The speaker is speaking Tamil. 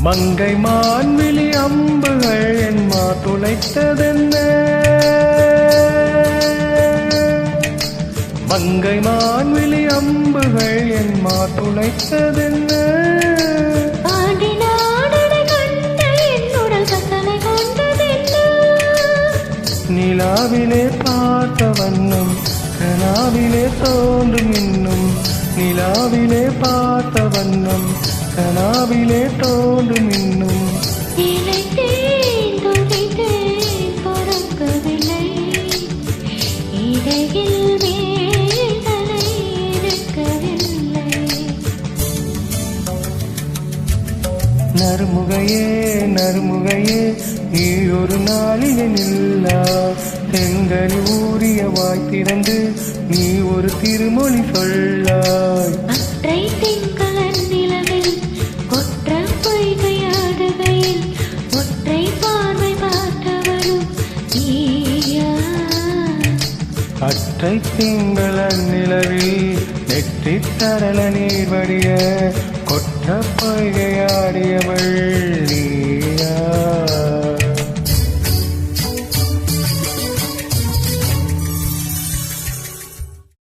மங்கை மான்விழி அம்புகள் என் மாத்துளைத்ததென்ன மங்கை மான்விழி அம்புகள் என் மாத்துளைத்ததென்ன நிலாவிலே பார்த்த வண்ணம் கனாவிலே தோன்றும் இன்னும் நிலாவிலே பார்த்த வண்ணம் கனாவிலே தோன்றும் இன்னும் நறுமுகையே நறுமுகையே நீ ஒரு நாளிலே நில்லா தென்களி ஊறிய வாய் திறந்து நீ ஒரு திருமொழி சொல்லாய் அற்றை திங்கள நிலவில் நெற்றி தரள நீர் வடிய கொற்ற பொய்கையாடிய